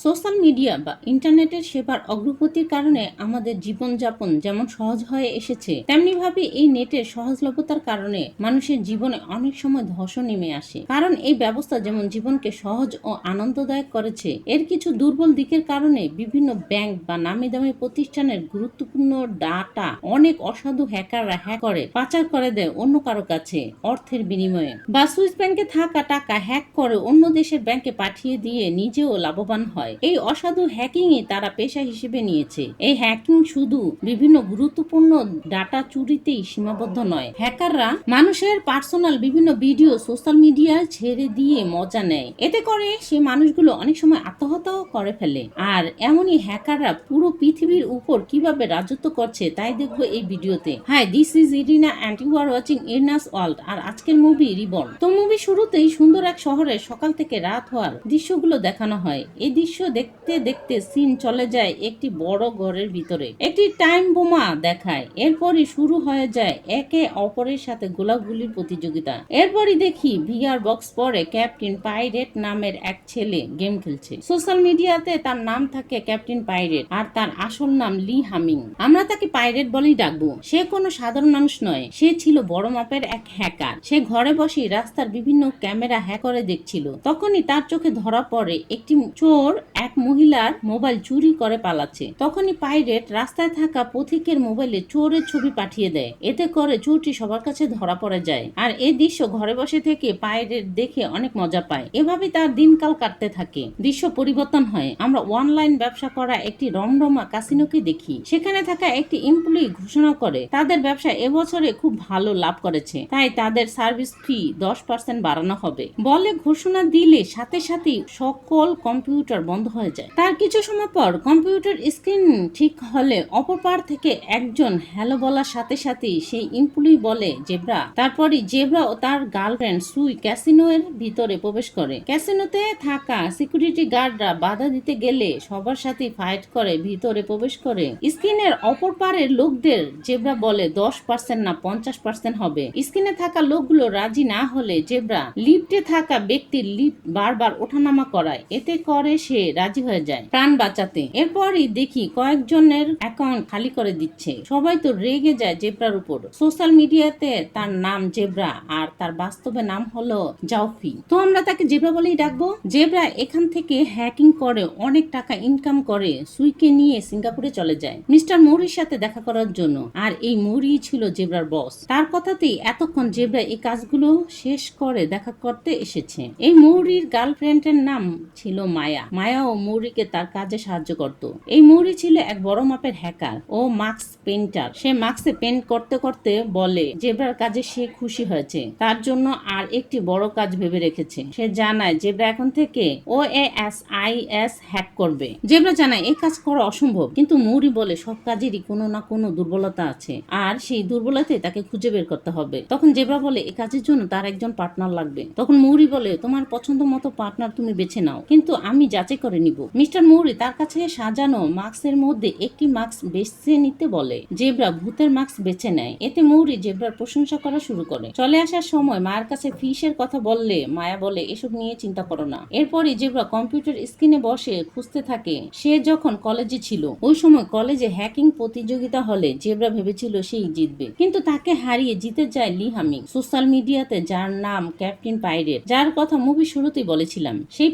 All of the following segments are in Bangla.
সোশ্যাল মিডিয়া বা ইন্টারনেটের সেবার অগ্রগতির কারণে আমাদের জীবনযাপন যেমন সহজ হয়ে এসেছে, তেমনিভাবে এই নেটের সহজলভ্যতার কারণে মানুষের জীবনে অনেক সময় ধস নেমে আসে। কারণ এই ব্যবস্থা যেমন জীবনকে সহজ ও আনন্দদায়ক করেছে, এর কিছু দুর্বল দিকের কারণে বিভিন্ন ব্যাংক বা নামি দামি প্রতিষ্ঠানের গুরুত্বপূর্ণ ডাটা অনেক অসাধু হ্যাকাররা হ্যাক করে পাচার করে দেয় অন্য কারো কাছে অর্থের বিনিময়ে, বা সুইস ব্যাংকে থাকা টাকা হ্যাক করে অন্য দেশের ব্যাংকে পাঠিয়ে দিয়ে নিজেও লাভবান হয়। এই অসাধু হ্যাকিংই তারা পেশা হিসেবে নিয়েছে। এই হ্যাকিং শুধু বিভিন্ন গুরুত্বপূর্ণ ডাটা চুরিতেই সীমাবদ্ধ নয়, হ্যাকাররা মানুষের পার্সোনাল বিভিন্ন ভিডিও সোশ্যাল মিডিয়ায় ছেড়ে দিয়ে মজা নেয়। এতে করে সে মানুষগুলো অনেক সময় আত্মহত্যাও করে ফেলে। আর এমনই হ্যাকাররা পুরো পৃথিবীর উপর কিভাবে রাজত্ব করছে তাই দেখবো এই ভিডিওতে। Hi, this is Irina and you are watching Irina's world. আর আজকের মুভি রিবর্ন। তো মুভি শুরুতেই সুন্দর এক শহরে সকাল থেকে রাত হওয়ার দৃশ্যগুলো দেখানো হয়। এই দৃশ্য দেখতে দেখতে সিন চলে যায় একটি বড় ঘরের ভিতরে। একটি টাইম বোমা দেখায়। এরপরই শুরু হয়ে যায় একে অপরের সাথে গোলাগুলির প্রতিযোগিতা। এরপরই দেখি ভিআর বক্স পরে ক্যাপ্টেন পাইরেট নামের এক ছেলে গেম খেলছে। সোশ্যাল মিডিয়াতে তার নাম থাকে ক্যাপ্টেন পাইরেট, আর তার আসল নাম লি হামিং। আমরা তাকে পাইরেট বলেই ডাকবো। সে কোনো সাধারণ মানুষ নয়, সে ছিল বড় মাপের এক হ্যাকার। সে ঘরে বসে রাস্তার বিভিন্ন ক্যামেরা হ্যাক করে দেখছিল। তখনই তার চোখে ধরা পড়ে একটি চোর এক মহিলার মোবাইল চুরি করে পালাচ্ছে। তখনই পাইরেট রাস্তায় থাকা পথিকের মোবাইলে চোরের ছবি পাঠিয়ে দেয়। এতে করে চোরটি সবার কাছে ধরা পড়ে যায়। আর এই দৃশ্য ঘরে বসে থেকে পাইরেট দেখে অনেক মজা পায়। এভাবে তার দিনকাল কাটতে থাকে। দৃশ্য পরিবর্তন হয়। আমরা অনলাইন ব্যবসা করা একটি রমরমা কাসিনোকে দেখি। সেখানে থাকা একটি এমপ্লয়ি ঘোষণা করে তাদের ব্যবসা এবছরে খুব ভালো লাভ করেছে, তাই তাদের সার্ভিস ফি 10% বাড়ানো হবে বলে ঘোষণা দিলে সাথে সাথেই সকল কম্পিউটার বন্ধ হয়ে যায়। তার কিছু সময় পর কম্পিউটার স্ক্রিন ঠিক হলে অপর পার থেকে একজন হ্যালো বলার সাথে সাথেই সেই এমপ্লয়ি বলে জেব্রা। তারপরই জেব্রা ও তার গার্লফ্রেন্ড সুই ক্যাসিনো এর ভিতরে প্রবেশ করে। ক্যাসিনোতে থাকা সিকিউরিটি গার্ডরা বাধা দিতে গেলে সবার সাথে ফাইট করে ভিতরে প্রবেশ করে। স্ক্রিনের অপর পারের লোকদের জেব্রা বলে 10% না 50% হবে। স্ক্রিনে থাকা লোকগুলো রাজি না হলে জেব্রা লিফটে থাকা ব্যক্তির লিফট বারবার ওঠানামা করায়। এতে করে সে রাজি হয়ে যায় প্রাণ বাঁচাতে। এরপরই দেখি কয়েকজনের অ্যাকাউন্ট খালি করে দিচ্ছে। সবাই তো রেগে যায় জেব্রার উপর। সোশ্যাল মিডিয়াতে তার নাম জেব্রা, আর তার বাস্তবে নাম হলো জাওফি। তো আমরা তাকে জেব্রা বলেই ডাকবো। জেব্রা এখান থেকে হ্যাকিং করে অনেক টাকা ইনকাম করে সুইকে নিয়ে সিঙ্গাপুরে চলে যায় মিস্টার মৌরির সাথে দেখা করার জন্য। আর এই মৌরি ছিল জেব্রার বস। তার কথাতেই এতক্ষণ জেব্রা এই কাজগুলো শেষ করে দেখা করতে এসেছে। এই মৌরির গার্লফ্রেন্ডের নাম ছিল মায়া। মায়া ও মৌরিকে তার কাজে সাহায্য করত। এই মৌরি ছিল এক বড় মাপের হ্যাকার ও মাস্ক পেন্টার। সে মাস্কে পেন্ট করতে করতে বলে জেব্রার কাজে সে খুশি হয়েছে, তার জন্য আর একটি বড় কাজ ভেবে রেখেছে। সে জানায় জেব্রা এখন থেকে OASIS হ্যাক করবে। জেব্রা জানায় এই কাজ করা অসম্ভব, কিন্তু মৌরি বলে সব কাজেরই কোনো না কোনো দুর্বলতা আছে, আর সেই দুর্বলতাই তাকে খুঁজে বের করতে হবে। তখন জেব্রা বলে এই কাজের জন্য তার একজন পার্টনার লাগবে। তখন মৌরি বলে তোমার পছন্দ মতো পার্টনার তুমি বেছে নাও, কিন্তু আমি যাচাই করে নিব। মিস্টার মৌরি তার কাছে সাজানো মাস্কের মধ্যে একটি মাস্ক বেছে নিতে বলে। জেব্রা ভূতের মাস্ক বেছে নেয়। এতে মৌরি জেব্রার প্রশংসা করা শুরু করে। চলে আসার সময় মায়ের কাছে ফিসের কথা বললে মায়া বলে এসব নিয়ে চিন্তা করো না। এরপরই জেব্রা কম্পিউটার স্ক্রিনে বসে খুঁজতে থাকে। সে যখন কলেজে ছিল ওই সময় কলেজে হ্যাকিং প্রতিযোগিতা হলে জেব্রা ভেবেছিল সেই জিতবে, কিন্তু তাকে হারিয়ে জিতে যায় লি হামিং। সোশ্যাল মিডিয়াতে যার নাম ক্যাপ্টেন পাইরেট, যার কথা মুভি শুরুতেই বলেছিলাম, সেই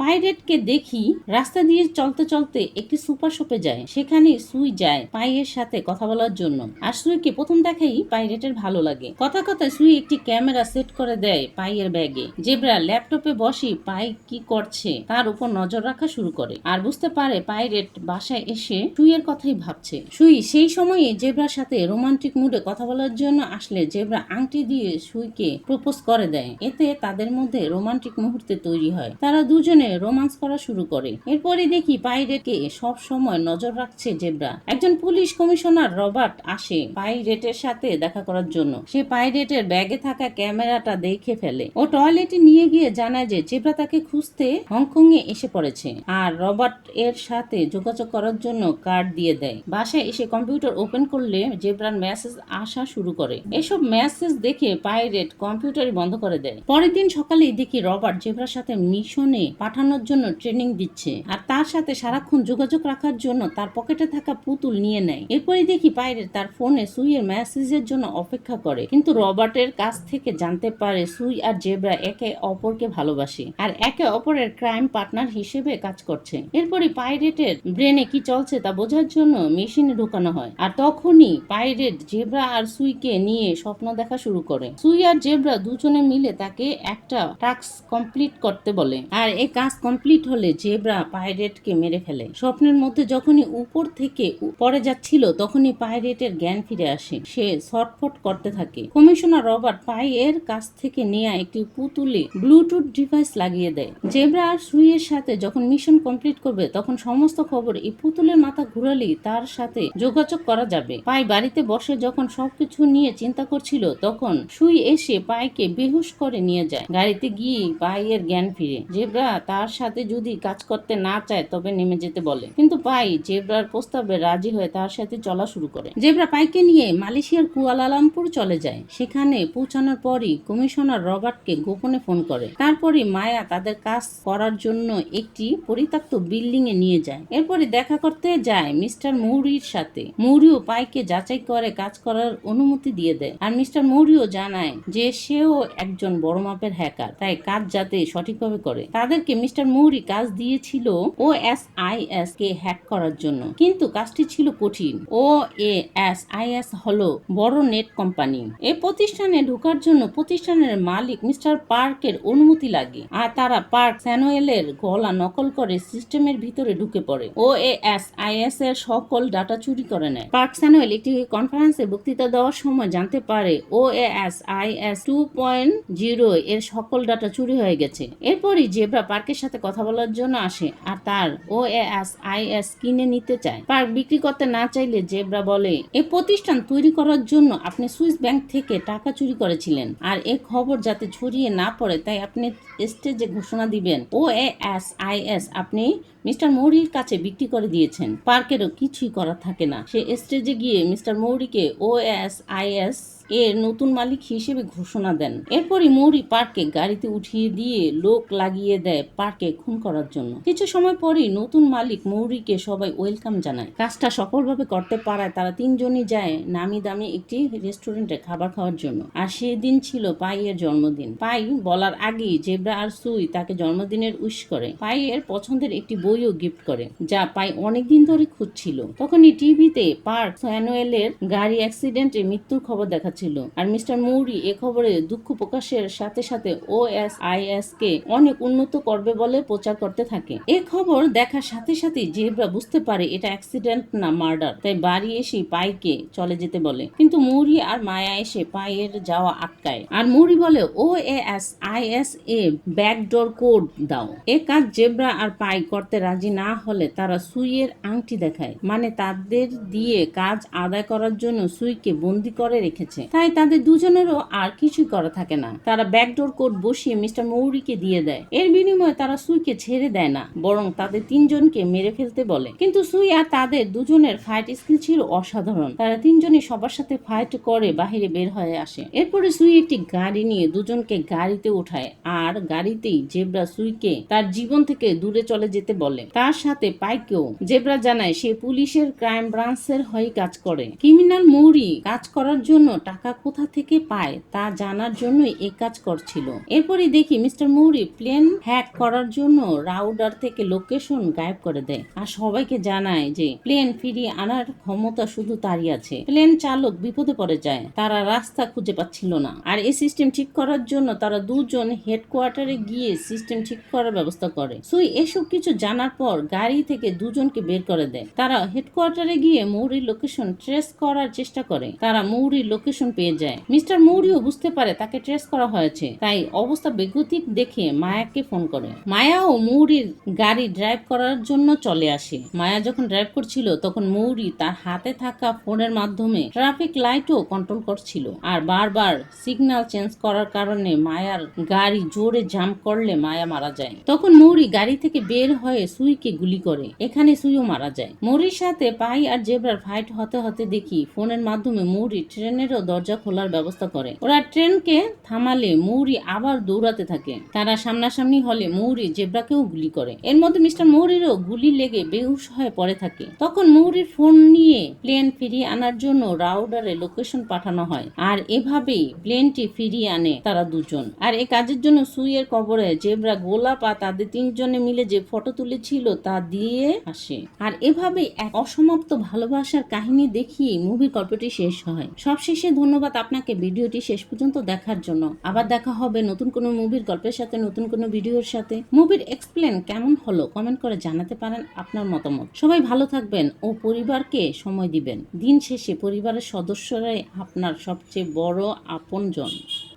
পাইরেটকে দেখি রাস্তা দিয়ে চলতে চলতে একটি সুপার শপে যায়। সেখানে সুই যায় পাইয়ের সাথে কথা বলার জন্য। আর সুইকে প্রথম দেখাই পাইরেটের ভালো লাগে। কথা কথায় সুই একটি ক্যামেরা সেট করে দেয় পাইয়ের ব্যাগে। জেব্রা ল্যাপটপে বসে পাই কি করছে তার উপর নজর রাখা শুরু করে, আর বুঝতে পারে পাইরেট বাসায় এসে সুইয়ের কথাই ভাবছে। সুই সেই সময়ে জেব্রার সাথে রোমান্টিক মুডে কথা বলার জন্য আসলে জেব্রা আংটি দিয়ে সুইকে প্রপোজ করে দেয়। এতে তাদের মধ্যে রোমান্টিক মুহূর্তে তৈরি হয়। তারা দুজনে রোমান্স করা শুরু করে। এরপরে দেখি পাইরেটকে সব সময় নজর রাখছে জেব্রা। একজন পুলিশ কমিশনার রবার্ট আসে পাইরেটের সাথে দেখা করার জন্য। সে পাইরেটের ব্যাগে থাকা ক্যামেরাটা দেখে ফেলে। ও টয়লেটে নিয়ে গিয়ে জানায় যে জেব্রা তাকে খুঁজতে হংকং এ এসে পড়েছে, আর রবার্ট এর সাথে যোগাযোগ করার জন্য কার্ড দিয়ে দেয়। বাসায় এসে কম্পিউটার ওপেন করলে জেব্রার মেসেজ আসা শুরু করে। এসব মেসেজ দেখে পাইরেট কম্পিউটারই বন্ধ করে দেয়। পরের দিন সকালেই দেখি রবার্ট জেব্রার সাথে মিশনে পাঠানোর জন্য ট্রেনিং দিচ্ছে। দিচ্ছে আর তার সাথে সারাক্ষণ যোগাযোগ রাখার জন্য তার পকেটে থাকা পুতুল নিয়ে নেয়। এরপরে দেখি পাইরেট তার ফোনে সুইয়ের মেসেজের জন্য অপেক্ষা করে, কিন্তু রবার্টের কাছ থেকে জানতে পারে সুই আর জেব্রা একে অপরকে ভালোবাসে আর একে অপরের ক্রাইম পার্টনার হিসেবে কাজ করছে। এরপরে পাইরেটের ব্রেনে কি চলছে তা বোঝার জন্য মেশিনে ঢোকানো হয় আর তখনই পাইরেট জেব্রা আর সুইকে নিয়ে স্বপ্ন দেখা শুরু করে। সুই আর জেব্রা দুজনে মিলে তাকে একটা টাস্ক কমপ্লিট করতে বলে আর এই কাজ কমপ্লিট হলে জেব্রা পাইরেটকে মেরে ফেলে। স্বপ্নের মধ্যে যখনই উপর থেকে পড়ে যাচ্ছিল তখনই পাইরেটের জ্ঞান ফিরে আসে। সে ছটফট করতে থাকে। কমিশনার রবার্ট পাইয়ের কাছ থেকে নেয়া একটি পুতুলে ব্লুটুথ ডিভাইস লাগিয়ে দেয়। জেব্রা আর সুইয়ের সাথে যখন মিশন কমপ্লিট করবে তখন সমস্ত খবর এই পুতুলের মাথা ঘুরালেই তার সাথে যোগাযোগ করা যাবে। পাই বাড়িতে বসে যখন সবকিছু নিয়ে চিন্তা করছিল তখন সুই এসে পাইকে বেহুশ করে নিয়ে যায়। গাড়িতে গিয়ে পাইয়ের জ্ঞান ফিরে। জেব্রা তার সাথে যদি কাজ করতে না চায় তবে নেমে যেতে বলে, কিন্তু পাই জেব্রার প্রস্তাবে রাজি হয়ে তার সাথে চলা শুরু করে। জেব্রা পাইকে নিয়ে মালয়েশিয়ার কুয়ালালামপুর চলে যায়। সেখানে পৌঁছানোর পরই কমিশনার রবার্টকে গোপনে ফোন করে। তারপরে মায়া তাদের কাজ করার জন্য একটি পরিত্যক্ত বিল্ডিং এ নিয়ে যায়। এরপরে দেখা করতে যায় মিস্টার মৌরির সাথে। মৌরিও পাইকে যাচাই করে কাজ করার অনুমতি দিয়ে দেয় আর মিস্টার মৌরিও জানায় যে সেও একজন বড় মাপের হ্যাকার, তাই কাজ যাতে সঠিকভাবে করে। তাদেরকে মিস্টার মৌরি কাজ দিয়েছিল OSIS কে হ্যাক করার জন্য, কিন্তু কাজটি ছিল কঠিন। OSIS হলো বড় নেট কোম্পানি। এই প্রতিষ্ঠানে ঢোকার জন্য প্রতিষ্ঠানের মালিক মিস্টার পার্কের অনুমতি লাগে আর তারা পার্ক স্যানুয়েলের গলা নকল করে সিস্টেমের ভিতরে ঢুকে পড়ে। OSIS এর সকল ডাটা চুরি করে নেয়। পার্ক স্যানুয়েল একটি কনফারেন্সে বক্তৃতা দেওয়ার সময় জানতে পারে OSIS 2.0 এর সকল ডাটা চুরি হয়ে গেছে। এরপরই জেব্রা পার্কের সাথে কথা বলার জন্য আসে আর তার OSIS কিনে নিতে চায়। পার্ক বিক্রি করতে না চাইলে জেব্রা বলে, এই প্রতিষ্ঠান তৈরি করার জন্য আপনি সুইস ব্যাংক থেকে টাকা চুরি করেছিলেন আর এই খবর যাতে ছড়িয়ে না পড়ে তাই আপনি স্টেজে ঘোষণা দিবেন OSIS আপনি মিস্টার মৌরির কাছে বিক্রি করে দিয়েছেন। পার্কেরও কিছুই করার থাকে না। সে স্টেজে গিয়ে মিস্টার মৌরিকে OSIS এর নতুন মালিক হিসেবে ঘোষণা দেন। এরপরই মৌরি পার্ককে গাড়িতে উঠিয়ে দিয়ে লোক লাগিয়ে দেয় পার্ককে খুন করার জন্য। কিছু সময় পরই নতুন মালিক মৌরিকে সবাই ওয়েলকাম জানায়। কাজটা সফলভাবে করতে পারায় তারা তিনজনই যায় নামি দামি একটি রেস্টুরেন্টে খাবার খাওয়ার জন্য। আর সেদিন ছিল পাইয়ের জন্মদিন। পাই বলার আগেই জেব্রা আর সুই তাকে জন্মদিনের উইশ করে। পাইয়ের পছন্দের একটি বইও গিফট করে যা পাই অনেকদিন ধরে খুঁজছিল। তখনই টিভিতে পার্ক স্যানুয়েলের গাড়ি অ্যাক্সিডেন্টে মৃত্যুর খবর দেখা ছিল আর মিস্টার মৌরি এ খবরে দুঃখ প্রকাশের সাথে সাথে OSIS কে অনেক উন্নত করবে বলে প্রচার করতে থাকে। এই খবর দেখার সাথে সাথে জেব্রা বুঝতে পারে এটা অ্যাক্সিডেন্ট না মার্ডার, তাই বাড়ি এসে পাইকে চলে যেতে বলে, কিন্তু মৌরি আর মায়া এসে পাইয়ের যাওয়া আটকায় আর মৌরি বলে OSIS এ ব্যাকডোর কোড দাও। এ কাজ জেব্রা আর পাই করতে রাজি না হলে তারা সুইয়ের আংটি দেখায়, মানে তাদের দিয়ে কাজ আদায় করার জন্য সুইকে বন্দি করে রেখেছে। তাই তাদের দুজনেরও আর কিছুই করা থাকে না। তারা ব্যাকডোর কোড বসিয়ে মিস্টার মৌরিকে দিয়ে দেয়। এর বিনিময়ে তারা সুইকে ছেড়ে দেয় না, বরং তাদের তিনজনকে মেরে ফেলতে বলে। কিন্তু সুই আর তাদের দুজনের ফাইট স্কিল ছিল অসাধারণ। তারা তিনজনই সবার সাথে ফাইট করে বাহিরে বের হয়ে আসে। এরপরে সুই একটি গাড়ি নিয়ে দুজনকে গাড়িতে ওঠায় আর গাড়িতেই জেব্রা সুইকে তার জীবন থেকে দূরে চলে যেতে বলে। তার সাথে পাইকেও। জেব্রা জানায় সে পুলিশের ক্রাইম ব্রাঞ্চের হয়ে কাজ করে। ক্রিমিনাল মৌরি কাজ করার জন্য টাকা কোথা থেকে পায় তা জানার জন্যই এই কাজ করছিল। এরপরই দেখি মিস্টার মৌরি প্লেন হ্যাক করার জন্য রাউডার থেকে লোকেশন গায়েব করে দেয় আর সবাইকে জানায় যে প্লেন ফিরিয়ে আনার ক্ষমতা শুধু তারই আছে। প্লেন চালক বিপদে পড়ে যায়, তারা রাস্তা খুঁজে পাচ্ছিল না আর এই সিস্টেম ঠিক করার জন্য তারা দুজন হেডকোয়ার্টারে গিয়ে সিস্টেম ঠিক করার ব্যবস্থা করে। সুই এসব কিছু জানার পর গাড়ি থেকে দুজনকে বের করে দেয়। তারা হেডকোয়ার্টারে গিয়ে মৌরির লোকেশন ট্রেস করার চেষ্টা করে। তারা মৌরির লোকেশন পেয়ে যায়। মিস্টার মৌরিও বুঝতে পারে তাকে ট্রেস করা হয়েছে, তাই অবস্থা বেগতিক দেখে মায়াকে ফোন করে। মায়াও মৌরির গাড়ি ড্রাইভ করার জন্য চলে আসে। মায়া যখন ড্রাইভ করছিল তখন মৌরি তার হাতে থাকা ফোনের মাধ্যমে ট্রাফিক লাইটও কন্ট্রোল করছিল আর বারবার সিগন্যাল চেঞ্জ করার কারণে মায়ার গাড়ি জোরে জাম্প করলে মায়া মারা যায়। তখন মৌরি গাড়ি থেকে বের হয়ে সুইকে গুলি করে। এখানে সুইও মারা যায়। মৌরির সাথে পাই আর জেব্রার ফাইট হতে হতে দেখি ফোনের মাধ্যমে মৌরি ট্রেনেরও দরজা খোলার ব্যবস্থা করে। ওরা ট্রেনকে থামালে মৌরি আবার দৌড়াতে থাকে। তারা সামনাসামনি হলে মৌরি জেব্রাকেও গুলি করে। এর মধ্যে মিস্টার মৌরিরও গুলি লেগে বেহুশ হয়ে পড়ে থাকে। তখন মৌরির ফোন নিয়ে প্লেন ফিরিয়ে আনার জন্য রাউডারে লোকেশন পাঠানো হয়, আর এভাবেই প্লেনটি ফিরিয়ে আনে তারা দুজন। আর এই কাজের জন্য সুইয়ের কবরে জেব্রা গোলাপ আর তাদের তিনজনে মিলে যে ফটো তুলেছিল তা দিয়ে আসে। আর এভাবেই এক অসমাপ্ত ভালোবাসার কাহিনী দেখিয়ে মুভির গল্পটি শেষ হয়। সবশেষে ধন্যবাদ আপনাকে ভিডিওটি শেষ পর্যন্ত দেখার জন্য। আবার দেখা হবে নতুন কোনো মুভির গল্পের সাথে, নতুন কোনো ভিডিওর সাথে। মুভির এক্সপ্লেন কেমন হলো কমেন্ট করে জানাতে পারেন আপনার মতামত। সবাই ভালো থাকবেন ও পরিবারকে সময় দিবেন। দিন শেষে পরিবারের সদস্যরাই আপনার সবচেয়ে বড় আপনজন।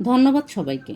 ধন্যবাদ সবাইকে।